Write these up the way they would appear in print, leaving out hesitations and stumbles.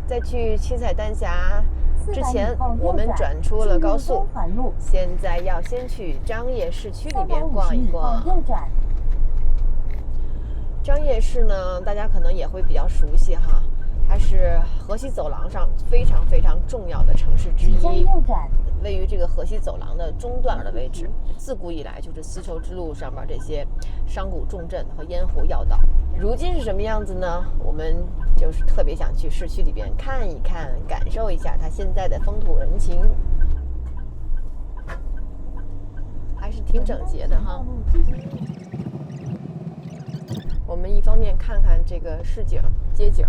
在去七彩丹霞之前，我们转出了高速，现在要先去张掖市区里面逛一逛。张掖市呢，大家可能也会比较熟悉哈，它是河西走廊上非常非常重要的城市之一，位于这个河西走廊的中段的位置。自古以来就是丝绸之路上面这些商贾重镇和咽喉要道。如今是什么样子呢？我们就是特别想去市区里边看一看，感受一下它现在的风土人情，还是挺整洁的哈。我们一方面看看这个市景街景，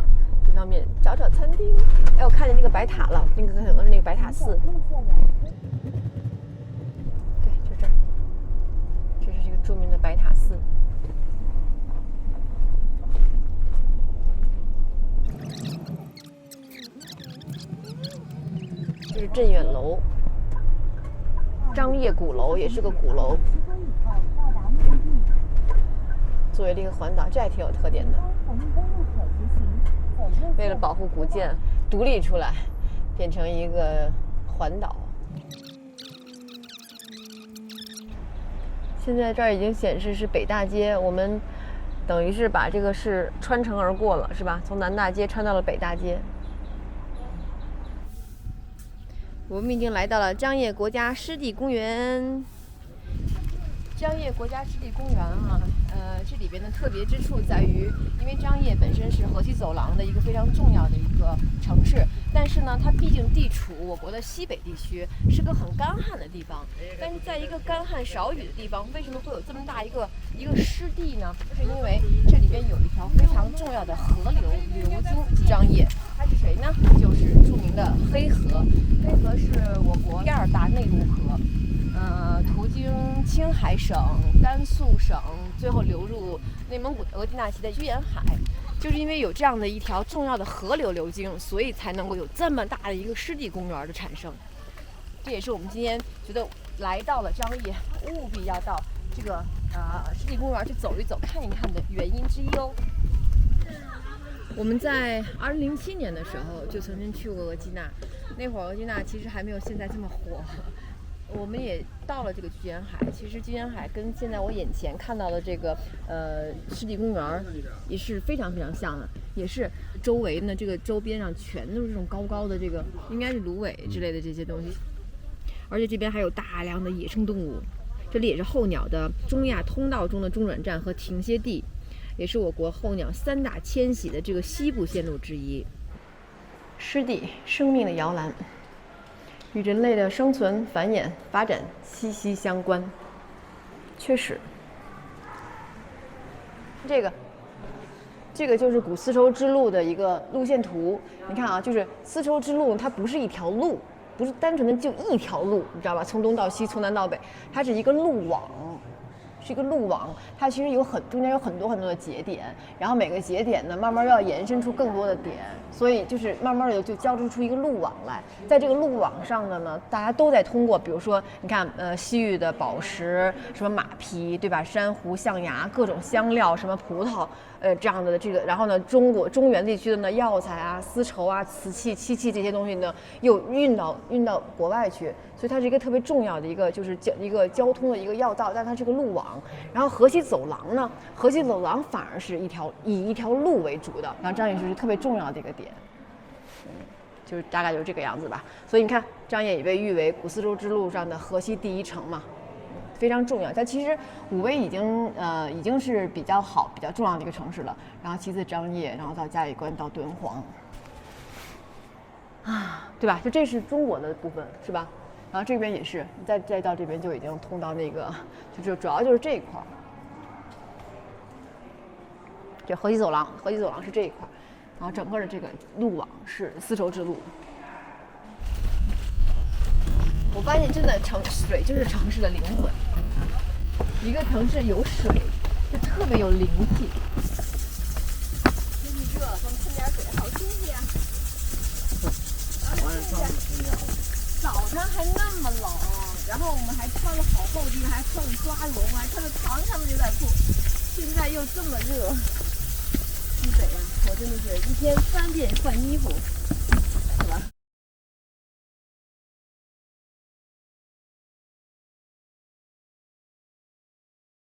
一方面找找餐厅。哎，我看见那个白塔了，那个可能是那个白塔寺。对，就这儿，这是这个著名的白塔寺。这是镇远楼，张掖鼓楼也是个鼓楼。作为这个环岛，这还挺有特点的。为了保护古建，独立出来，变成一个环岛。现在这儿已经显示是北大街，我们等于是把这个市穿城而过了，是吧？从南大街穿到了北大街。我们已经来到了张掖国家湿地公园。张掖国家湿地公园啊，这里边的特别之处在于，因为张掖本身是河西走廊的一个非常重要的一个城市，但是呢，它毕竟地处我国的西北地区，是个很干旱的地方。但是在一个干旱少雨的地方，为什么会有这么大一个湿地呢？是因为这里边有一条非常重要的河流流经张掖，它是谁呢？就是著名的黑河。黑河是我国第2大内陆河。途经青海省、甘肃省，最后流入内蒙古的额济纳旗的居延海。就是因为有这样的一条重要的河流流经，所以才能够有这么大的一个湿地公园的产生。这也是我们今天觉得来到了张掖，务必要到这个湿地公园去走一走、看一看的原因之一哦。我们在2007年的时候就曾经去过额济纳，那会儿额济纳其实还没有现在这么火。我们也到了这个居延海，其实居延海跟现在我眼前看到的这个湿地公园也是非常非常像的，也是周围呢这个周边上全都是这种高高的这个应该是芦苇之类的这些东西，而且这边还有大量的野生动物。这里也是候鸟的中亚通道中的中转站和停歇地，也是我国候鸟3大迁徙的这个西部线路之一。湿地，生命的摇篮，与人类的生存、繁衍、发展息息相关。确实，这个就是古丝绸之路的一个路线图。你看啊，就是丝绸之路，它不是一条路，不是单纯的就一条路，你知道吧？从东到西，从南到北，它是一个路网。是一个路网，它其实中间有很多很多的节点，然后每个节点呢，慢慢要延伸出更多的点，所以就是慢慢的就交织出一个路网来。在这个路网上的呢，大家都在通过，比如说你看，西域的宝石，什么马匹，对吧？珊瑚、象牙，各种香料，什么葡萄，这样的这个，然后呢，中原地区的呢，药材啊、丝绸啊、瓷器、漆器这些东西呢，又运到国外去，所以它是一个特别重要的一个就是一个交通的一个要道，但它是个路网。然后河西走廊呢，河西走廊反而是以一条路为主的，然后张掖是特别重要的一个点，就是大概就是这个样子吧。所以你看，张掖也被誉为古丝绸之路上的河西第一城嘛，非常重要。但其实武威已经是比较好、比较重要的一个城市了。然后其次张掖，然后到嘉峪关，到敦煌，对吧？就这是中国的部分，是吧？然后这边也是，再到这边就已经通到那个，就主要就是这一块。这河西走廊是这一块，然后整个的这个路网是丝绸之路。我发现真的水就是城市的灵魂，一个城市有水就特别有灵气。天气热，咱们喷点水，好新鲜呀！早上还那么冷，然后我们还穿了好厚衣，还穿了抓绒，还穿了长的牛仔裤。现在又这么热，西北啊，我真的是一天3遍换衣服。